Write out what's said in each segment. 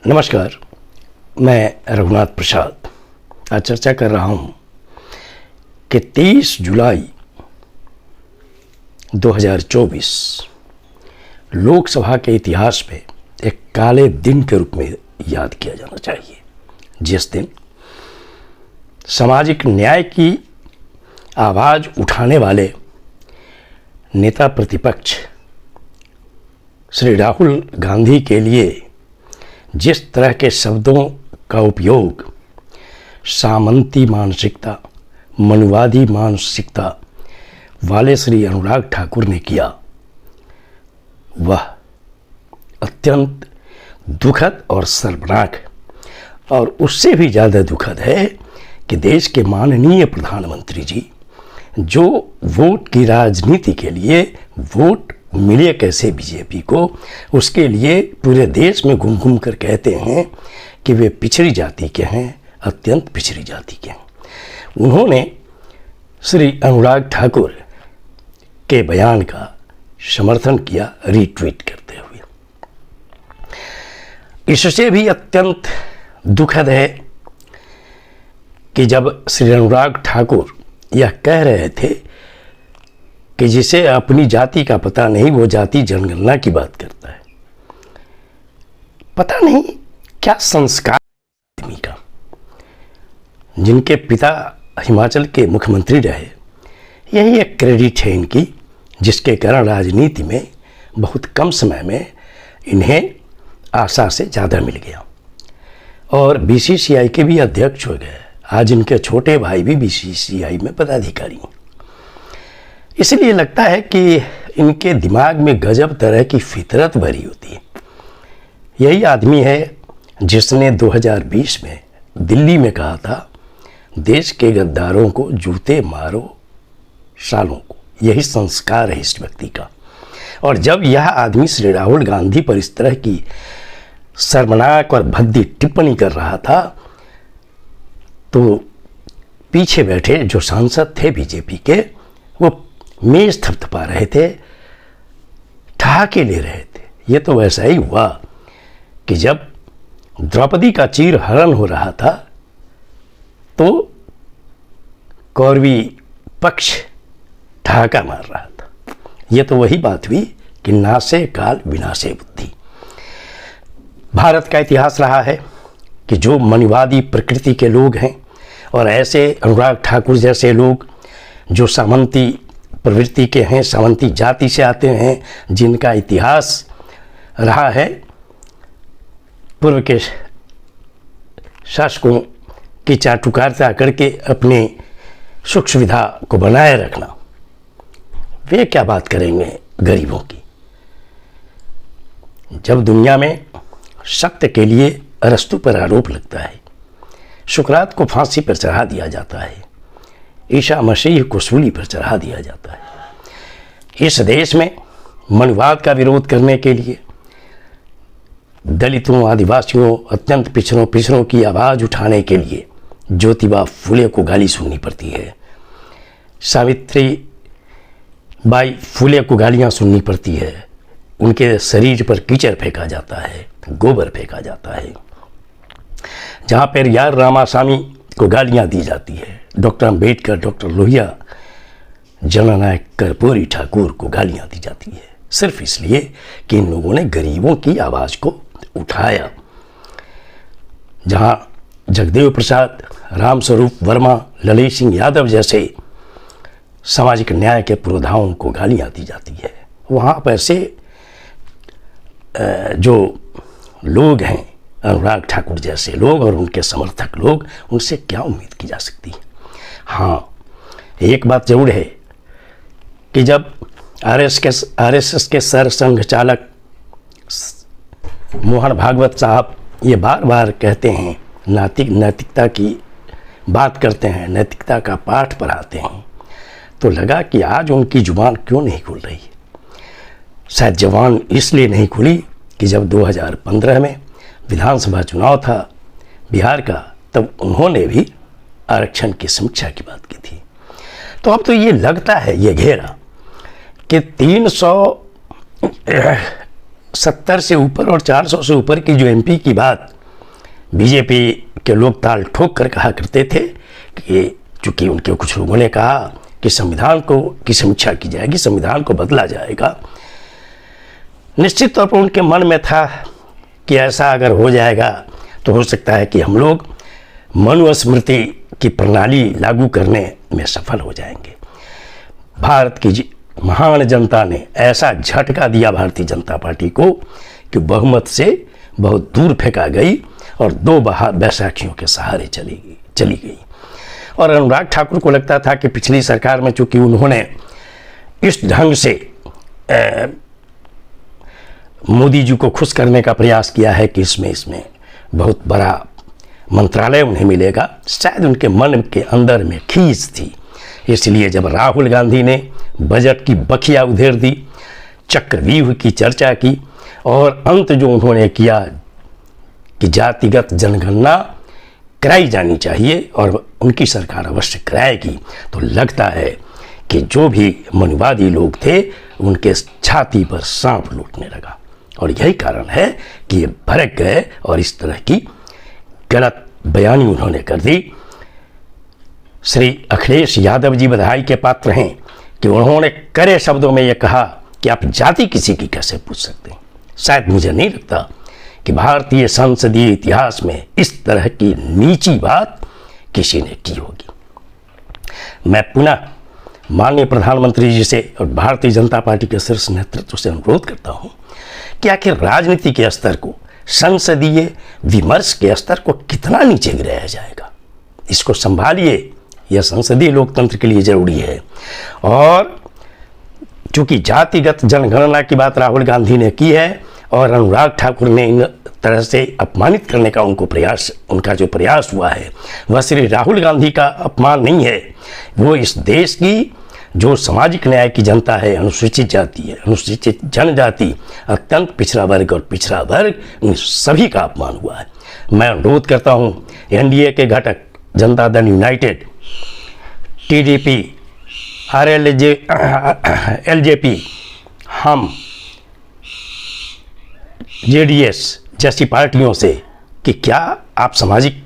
नमस्कार, मैं रघुनाथ प्रसाद आज चर्चा कर रहा हूं कि 23 जुलाई 2024 लोकसभा के इतिहास में एक काले दिन के रूप में याद किया जाना चाहिए, जिस दिन सामाजिक न्याय की आवाज़ उठाने वाले नेता प्रतिपक्ष श्री राहुल गांधी के लिए जिस तरह के शब्दों का उपयोग सामंती मानसिकता, मनुवादी मानसिकता वाले श्री अनुराग ठाकुर ने किया, वह अत्यंत दुखद और शर्मनाक है। और उससे भी ज़्यादा दुखद है कि देश के माननीय प्रधानमंत्री जी, जो वोट की राजनीति के लिए वोट मिले कैसे बीजेपी को, उसके लिए पूरे देश में घूम घूम कर कहते हैं कि वे पिछड़ी जाति के हैं, अत्यंत पिछड़ी जाति के हैं। उन्होंने श्री अनुराग ठाकुर के बयान का समर्थन किया रीट्वीट करते हुए। इससे भी अत्यंत दुखद है कि जब श्री अनुराग ठाकुर यह कह रहे थे कि जिसे अपनी जाति का पता नहीं वो जाति जनगणना की बात करता है। पता नहीं क्या संस्कार आदमी का, जिनके पिता हिमाचल के मुख्यमंत्री रहे, यही एक क्रेडिट है इनकी, जिसके कारण राजनीति में बहुत कम समय में इन्हें आशा से ज़्यादा मिल गया और बीसीसीआई के भी अध्यक्ष हो गए। आज इनके छोटे भाई भी बीसीसीआई में पदाधिकारी हैं। इसलिए लगता है कि इनके दिमाग में गजब तरह की फितरत भरी होती है। यही आदमी है जिसने 2020 में दिल्ली में कहा था, देश के गद्दारों को जूते मारो सालों को। यही संस्कार है इस व्यक्ति का। और जब यह आदमी श्री राहुल गांधी पर इस तरह की शर्मनाक और भद्दी टिप्पणी कर रहा था, तो पीछे बैठे जो सांसद थे बीजेपी के, वो मेज थपथपा रहे थे, ठहाके ले रहे थे। ये तो वैसा ही हुआ कि जब द्रौपदी का चीर हरण हो रहा था तो कौरवी पक्ष ठहाका मार रहा था। ये तो वही बात हुई कि नासे काल विनाशे बुद्धि। भारत का इतिहास रहा है कि जो मनुवादी प्रकृति के लोग हैं और ऐसे अनुराग ठाकुर जैसे लोग जो सामंती प्रवृत्ति के हैं, सामंती जाति से आते हैं, जिनका इतिहास रहा है पूर्व के शासकों की चाटुकारिता करके अपने सुख सुविधा को बनाए रखना, वे क्या बात करेंगे गरीबों की। जब दुनिया में सत्य के लिए अरस्तु पर आरोप लगता है, सुकरात को फांसी पर चढ़ा दिया जाता है, ईसा मसीह को सूली पर चढ़ा दिया जाता है, इस देश में मनुवाद का विरोध करने के लिए दलितों, आदिवासियों, अत्यंत पिछड़ों की आवाज़ उठाने के लिए ज्योतिबा फुले को गाली सुननी पड़ती है, सावित्री बाई फुले को गालियाँ सुननी पड़ती है। उनके शरीर पर कीचड़ फेंका जाता है, गोबर फेंका जाता है। जहाँ पर यार रामासामी को गालियाँ दी जाती है, डॉक्टर अम्बेडकर, डॉक्टर लोहिया, जननायक कर्पूरी ठाकुर को गालियाँ दी जाती है, सिर्फ इसलिए कि इन लोगों ने गरीबों की आवाज़ को उठाया। जहाँ जगदेव प्रसाद, रामस्वरूप वर्मा, ललित सिंह यादव जैसे सामाजिक न्याय के पुरोधाओं को गालियाँ दी जाती है, वहाँ पर से जो लोग हैं, अनुराग ठाकुर जैसे लोग और उनके समर्थक लोग, उनसे क्या उम्मीद की जा सकती है। हाँ, एक बात जरूर है कि जब आरएसएस के सर संघ चालक मोहन भागवत साहब ये बार बार कहते हैं, नैतिकता की बात करते हैं, नैतिकता का पाठ पढ़ाते हैं, तो लगा कि आज उनकी जुबान क्यों नहीं खुल रही। शायद जबान इसलिए नहीं खुली कि जब 2015 में विधानसभा चुनाव था बिहार का, तब उन्होंने भी आरक्षण की समीक्षा की बात की थी। तो अब तो ये लगता है, ये घेरा कि 370 से ऊपर और 400 से ऊपर की जो एमपी की बात बीजेपी के लोग ताल ठोक कर कहा करते थे कि चूंकि उनके कुछ लोगों ने कहा कि संविधान को की समीक्षा की जाएगी, संविधान को बदला जाएगा। निश्चित तौर पर उनके मन में था कि ऐसा अगर हो जाएगा तो हो सकता है कि हम लोग मनुस्मृति की प्रणाली लागू करने में सफल हो जाएंगे। भारत की महान जनता ने ऐसा झटका दिया भारतीय जनता पार्टी को कि बहुमत से बहुत दूर फेंका गई और 2 बैसाखियों के सहारे चली गई। और अनुराग ठाकुर को लगता था कि पिछली सरकार में चूंकि उन्होंने इस ढंग से मोदी जी को खुश करने का प्रयास किया है कि इसमें बहुत बड़ा मंत्रालय उन्हें मिलेगा, शायद उनके मन के अंदर में खींच थी। इसलिए जब राहुल गांधी ने बजट की बखिया उधेड़ दी, चक्रव्यूह की चर्चा की और अंत जो उन्होंने किया कि जातिगत जनगणना कराई जानी चाहिए और उनकी सरकार अवश्य कराएगी, तो लगता है कि जो भी मनुवादी लोग थे उनके छाती पर सांप लूटने लगा। और यही कारण है कि ये भड़क गए और इस तरह की गलत बयानी उन्होंने कर दी। श्री अखिलेश यादव जी बधाई के पात्र हैं कि उन्होंने कड़े शब्दों में ये कहा कि आप जाति किसी की कैसे पूछ सकते हैं। शायद मुझे नहीं लगता कि भारतीय संसदीय इतिहास में इस तरह की नीची बात किसी ने की होगी। मैं पुनः माननीय प्रधानमंत्री जी से और भारतीय जनता पार्टी के शीर्ष नेतृत्व से अनुरोध करता हूं कि आखिर राजनीति के स्तर को, संसदीय विमर्श के स्तर को कितना नीचे गिराया जाएगा, इसको संभालिए। यह संसदीय लोकतंत्र के लिए जरूरी है। और चूंकि जातिगत जनगणना की बात राहुल गांधी ने की है और अनुराग ठाकुर ने इन तरह से अपमानित करने का उनका जो प्रयास हुआ है वह श्री राहुल गांधी का अपमान नहीं है, वो इस देश की जो सामाजिक न्याय की जनता है, अनुसूचित जाति है, अनुसूचित जनजाति, अत्यंत पिछड़ा वर्ग और पिछड़ा वर्ग, उन सभी का अपमान हुआ है। मैं अनुरोध करता हूं एनडीए के घटक Janata Dal United, TDP, LJP, हम, जेडीएस जैसी पार्टियों से कि क्या आप सामाजिक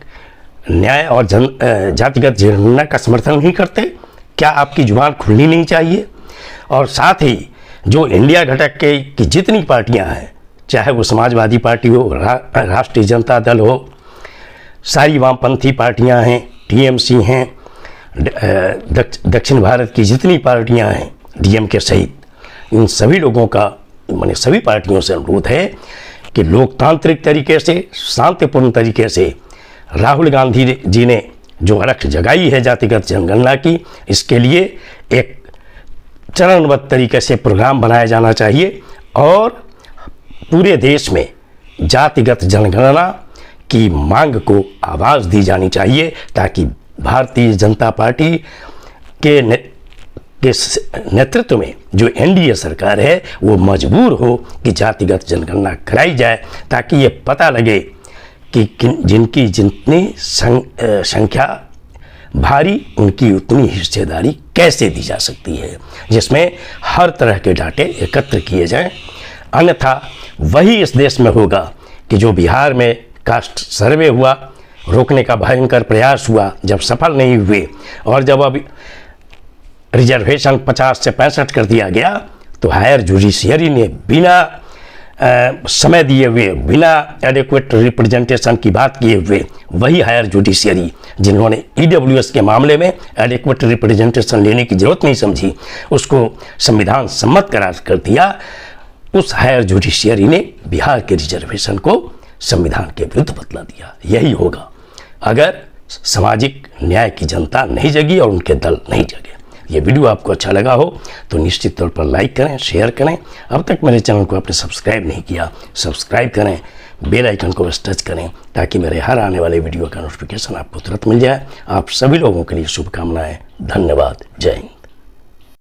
न्याय और जातिगत जनगणना का समर्थन नहीं करते? क्या आपकी जुबान खुलनी नहीं चाहिए? और साथ ही जो इंडिया घटक की जितनी पार्टियां हैं, चाहे वो समाजवादी पार्टी हो, राष्ट्रीय जनता दल हो, सारी वामपंथी पार्टियां हैं, टीएमसी हैं, दक्षिण भारत की जितनी पार्टियां हैं, डीएमके सहित, इन सभी लोगों का, माने सभी पार्टियों से अनुरोध है कि लोकतांत्रिक तरीके से, शांतिपूर्ण तरीके से राहुल गांधी जी ने जो अलख जगाई है जातिगत जनगणना की, इसके लिए एक चरणबद्ध तरीके से प्रोग्राम बनाया जाना चाहिए और पूरे देश में जातिगत जनगणना की मांग को आवाज़ दी जानी चाहिए ताकि भारतीय जनता पार्टी के नेतृत्व में जो एनडीए सरकार है वो मजबूर हो कि जातिगत जनगणना कराई जाए, ताकि ये पता लगे कि जिनकी जितनी संख्या भारी, उनकी उतनी हिस्सेदारी कैसे दी जा सकती है, जिसमें हर तरह के डाटे एकत्र किए जाएं। अन्यथा वही इस देश में होगा कि जो बिहार में कास्ट सर्वे हुआ, रोकने का भयंकर प्रयास हुआ, जब सफल नहीं हुए और जब अब रिजर्वेशन 50 से 65 कर दिया गया, तो हायर जुडिशियरी ने बिना समय दिए हुए, बिना एडिक्वेट रिप्रेजेंटेशन की बात किए हुए, वही हायर जुडिशियरी जिन्होंने ईडब्ल्यूएस के मामले में एडिक्वेट रिप्रेजेंटेशन लेने की जरूरत नहीं समझी, उसको संविधान सम्मत करार कर दिया, उस हायर जुडिशियरी ने बिहार के रिजर्वेशन को संविधान के विरुद्ध बदला दिया। यही होगा अगर सामाजिक न्याय की जनता नहीं जगी और उनके दल नहीं जगे। ये वीडियो आपको अच्छा लगा हो तो निश्चित तौर पर लाइक करें, शेयर करें। अब तक मेरे चैनल को आपने सब्सक्राइब नहीं किया, सब्सक्राइब करें, बेल आइकन को बस टच करें ताकि मेरे हर आने वाले वीडियो का नोटिफिकेशन आपको तुरंत मिल जाए। आप सभी लोगों के लिए शुभकामनाएं। धन्यवाद। जय हिंद।